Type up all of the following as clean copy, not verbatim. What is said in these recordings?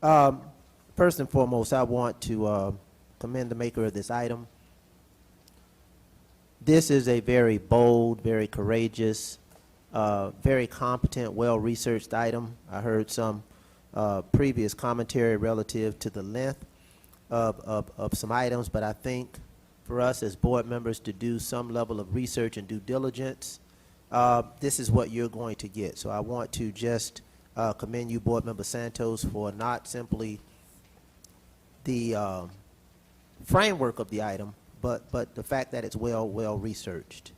First and foremost, I want to commend the maker of this item. This is a very bold, very courageous, very competent, well-researched item. I heard some previous commentary relative to the length of some items, but I think for us as board members to do some level of research and due diligence, this is what you're going to get. So I want to just commend you, Board Member Santos, for not simply the framework of the item, but the fact that it's well researched.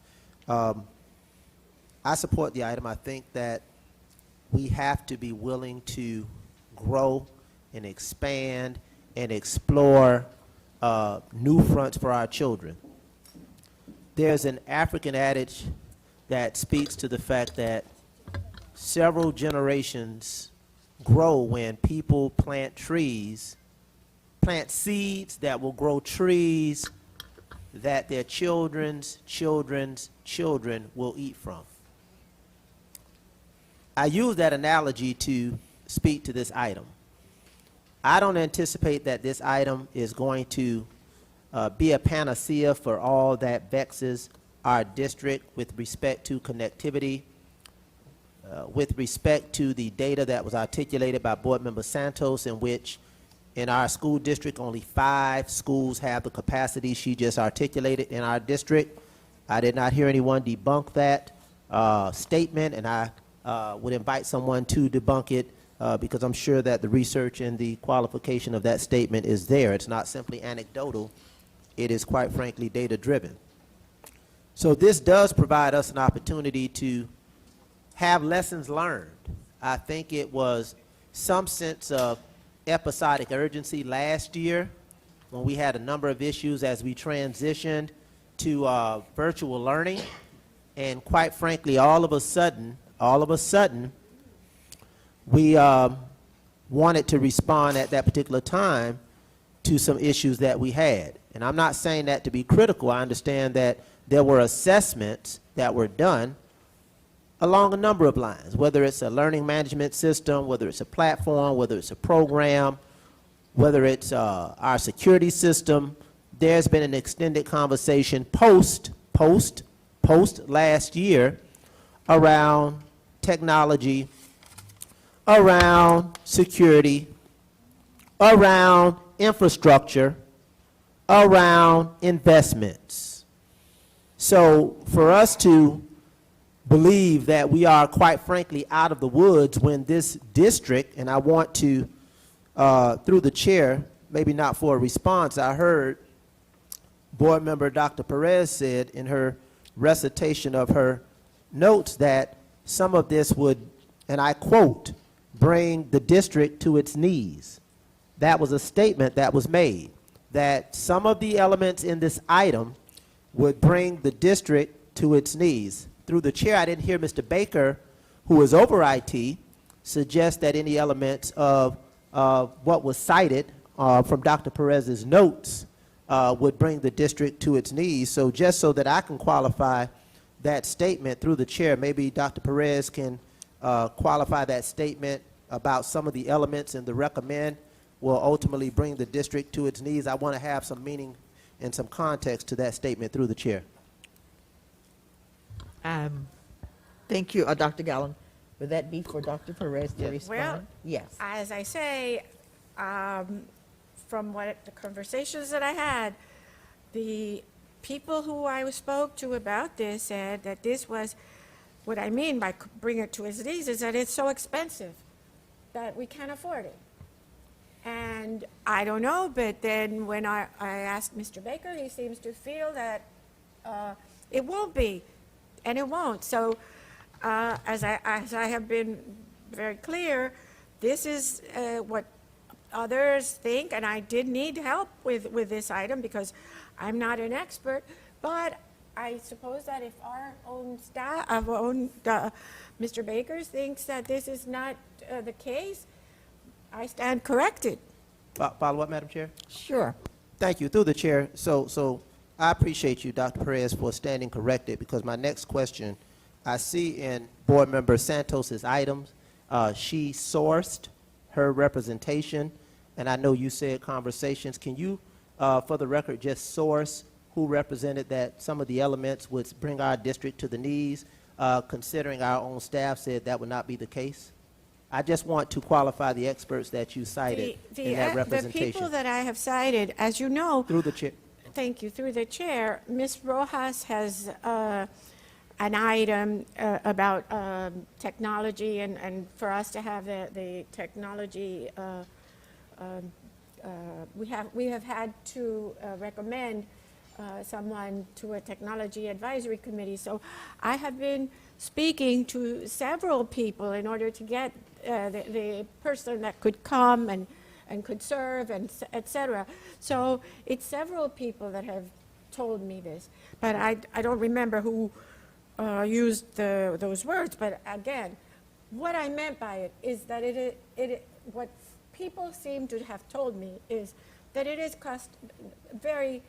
I support the item. I think that we have to be willing to grow and expand and explore new fronts for our children. There's an African adage that speaks to the fact that several generations grow when people plant trees, plant seeds that will grow trees that their children's children's children will eat from. I use that analogy to speak to this item. I don't anticipate that this item is going to be a panacea for all that vexes our district with respect to connectivity, with respect to the data that was articulated by Board Member Santos, in which in our school district only 5 schools have the capacity she just articulated in our district. I did not hear anyone debunk that statement, and I would invite someone to debunk it because I'm sure that the research and the qualification of that statement is there. It's not simply anecdotal. It is, quite frankly, data-driven. So this does provide us an opportunity to have lessons learned. I think it was some sense of episodic urgency last year when we had a number of issues as we transitioned to virtual learning. And quite frankly, all of a sudden, we wanted to respond at that particular time to some issues that we had. And I'm not saying that to be critical. I understand that there were assessments that were done along a number of lines, whether it's a learning management system, whether it's a platform, whether it's a program, whether it's our security system. There's been an extended conversation post last year around technology, around security, around infrastructure, around investments. So for us to believe that we are, quite frankly, out of the woods when this district, and I want to, through the chair, maybe not for a response, I heard Board Member Dr. Perez said in her recitation of her notes that some of this would, and I quote, bring the district to its knees. That was a statement that was made, that some of the elements in this item would bring the district to its knees. Through the chair, I didn't hear Mr. Baker, who is over IT, suggest that any elements of what was cited from Dr. Perez's notes would bring the district to its knees. So just so that I can qualify that statement through the chair, maybe Dr. Perez can qualify that statement about some of the elements in the recommend will ultimately bring the district to its knees. I want to have some meaning and some context to that statement through the chair. Thank you, Dr. Gallen. Would that be for Dr. Perez to respond? Well, yes. As I say, from what the conversations that I had, the people who I spoke to about this said that this was, what I mean by bring it to its knees is that it's so expensive that we can't afford it. And I don't know, but then when I asked Mr. Baker, he seems to feel that it won't be, and it won't. So as I have been very clear, this is what others think, and I did need help with this item because I'm not an expert, but I suppose that if our own staff, Mr. Baker thinks that this is not the case, I stand corrected. Follow up, Madam Chair? Sure. Thank you. Through the chair. So I appreciate you, Dr. Perez, for standing corrected, because my next question, I see in Board Member Santos's items, she sourced her representation, and I know you said conversations. Can you, for the record, just source who represented that some of the elements would bring our district to the knees, considering our own staff said that would not be the case? I just want to qualify the experts that you cited in that The representation. people that I have cited, as you know, Through the chair. thank you, through the chair, Ms. Rojas has an item about technology and for us to have the technology, we have had to recommend someone to a technology advisory committee. So I have been speaking to several people in order to get the person that could come and could serve and et cetera. So it's several people that have told me this, but I don't remember who used those words. But again, what I meant by it is that what people seem to have told me is that it is very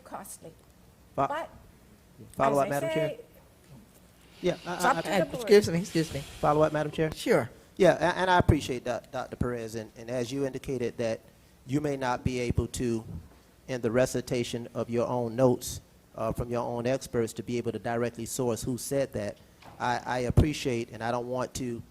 costly. But Follow as up, I Madam Chair? say, Yeah, it's up to the board. Excuse me. follow up, Madam Chair? Sure. Yeah, and I appreciate that, Dr. Perez, and as you indicated that you may not be able to, in the recitation of your own notes from your own experts, to be able to directly source who said that. I appreciate, and I don't want to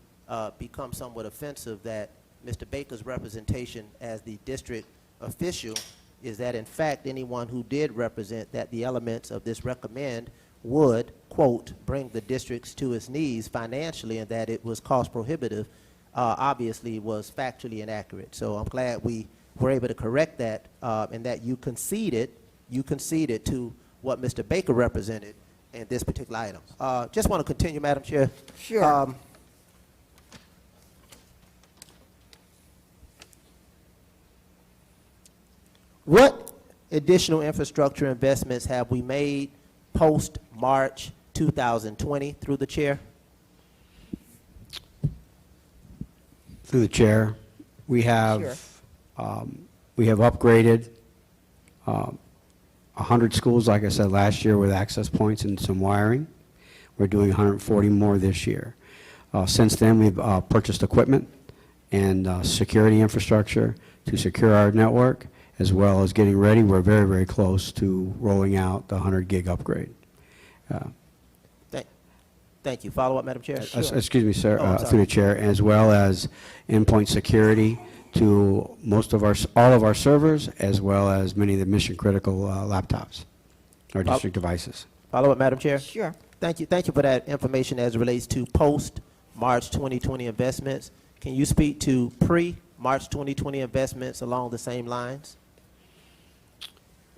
become somewhat offensive, that Mr. Baker's representation as the district official is that, in fact, anyone who did represent that the elements of this recommend would, quote, bring the districts to its knees financially, and that it was cost prohibitive, obviously was factually inaccurate. So I'm glad we were able to correct that, and that you conceded to what Mr. Baker represented in this particular item. Just want to continue, Madam Chair. Sure. What additional infrastructure investments have we made post-March 2020 through the chair? Through the chair, we have upgraded 100 schools, like I said, last year with access points and some wiring. We're doing 140 more this year. Since then, we've purchased equipment and security infrastructure to secure our network, as well as getting ready. We're very, very close to rolling out the 100 gig upgrade. Thank you. Follow up, Madam Chair? Excuse me, sir, Oh, I'm sorry. through the chair, as well as endpoint security to all of our servers, as well as many of the mission-critical laptops, our district devices. Follow up, Madam Chair? Sure. Thank you for that information as it relates to post-March 2020 investments. Can you speak to pre-March 2020 investments along the same lines?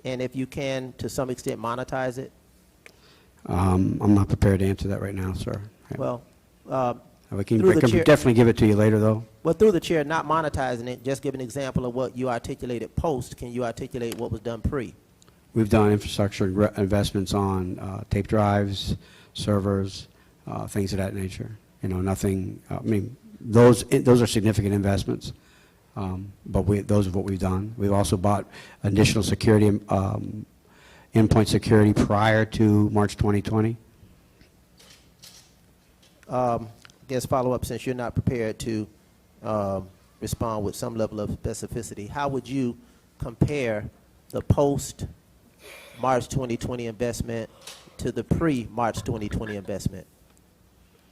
And if you can, to some extent, monetize it? I'm not prepared to answer that right now, sir. Well, I through can the chair- definitely give it to you later, though. well, through the chair, not monetizing it, just give an example of what you articulated post. Can you articulate what was done pre? We've done infrastructure investments on tape drives, servers, things of that nature. You know, nothing, I mean, those are significant investments, but those are what we've done. We've also bought additional security, endpoint security prior to March 2020. I guess follow up, since you're not prepared to respond with some level of specificity, how would you compare the post-March 2020 investment to the pre-March 2020 investment?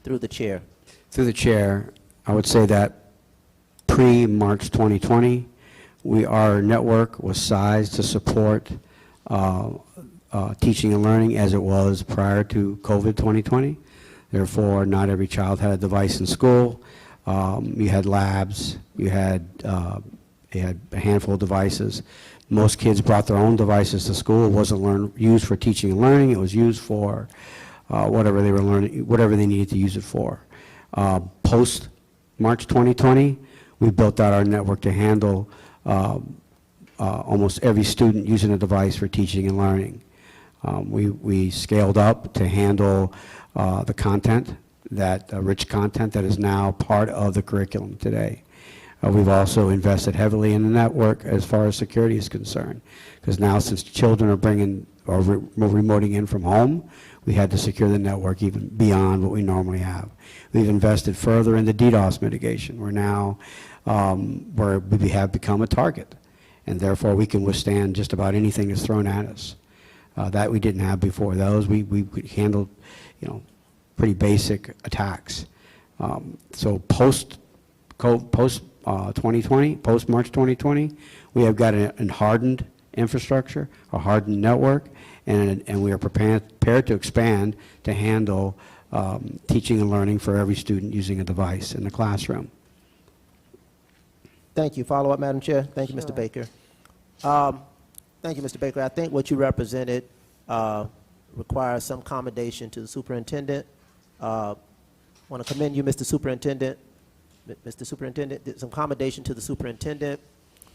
Through the chair. Through the chair, I would say that pre-March 2020, our network was sized to support teaching and learning as it was prior to COVID 2020. Therefore, not every child had a device in school. You had labs. You had a handful of devices. Most kids brought their own devices to school. It wasn't used for teaching and learning. It was used for whatever they were learning, whatever they needed to use it for. Post March 2020, we built out our network to handle almost every student using a device for teaching and learning. We scaled up to handle the content, that rich content that is now part of the curriculum today. We've also invested heavily in the network as far as security is concerned, because now since children are bringing or remoting in from home, we had to secure the network even beyond what we normally have. We've invested further in the DDoS mitigation. We're now where we have become a target, and therefore we can withstand just about anything that's thrown at us. That we didn't have before. Those we handled, pretty basic attacks. So post 2020, post March 2020, we have got a hardened infrastructure, a hardened network, and we are prepared to expand to handle teaching and learning for every student using a device in the classroom. Thank you. Follow up, Madam Chair. Thank you, Mr. Sure. Baker. Thank you, Mr. Baker. I think what you represented requires some commendation to the superintendent. Want to commend you, Mr. Superintendent. Mr. Superintendent, some commendation to the superintendent,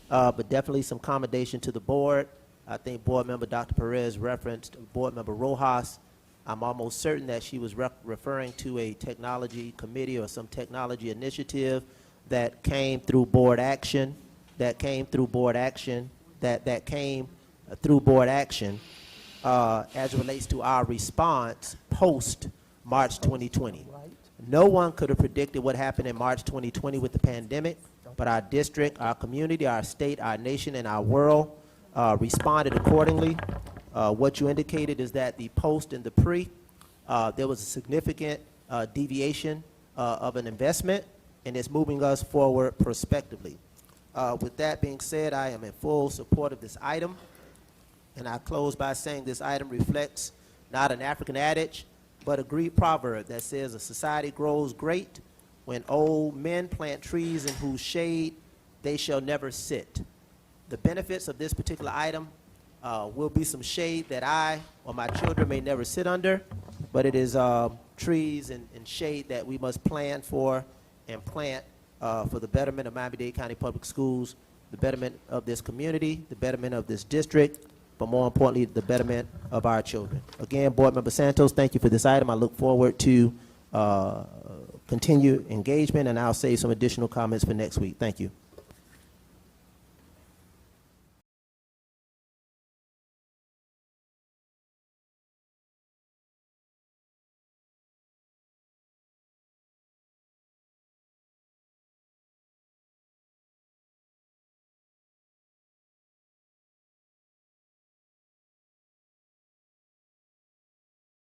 but definitely some commendation to the board. I think Board Member Dr. Perez referenced Board Member Rojas. I'm almost certain that she was referring to a technology committee or some technology initiative that came through board action, that came through board action as it relates to our response post-March 2020. No one could have predicted what happened in March 2020 with the pandemic, but our district, our community, our state, our nation, and our world responded accordingly. What you indicated is that the post and the pre, there was a significant deviation of an investment, and it's moving us forward prospectively. With that being said, I am in full support of this item, and I close by saying this item reflects not an African adage, but a Greek proverb that says a society grows great when old men plant trees in whose shade they shall never sit. The benefits of this particular item will be some shade that I or my children may never sit under, but it is trees and shade that we must plan for and plant for the betterment of Miami-Dade County Public Schools, the betterment of this community, the betterment of this district, but more importantly, the betterment of our children. Again, Board Member Santos, thank you for this item. I look forward to continued engagement, and I'll save some additional comments for next week. Thank you.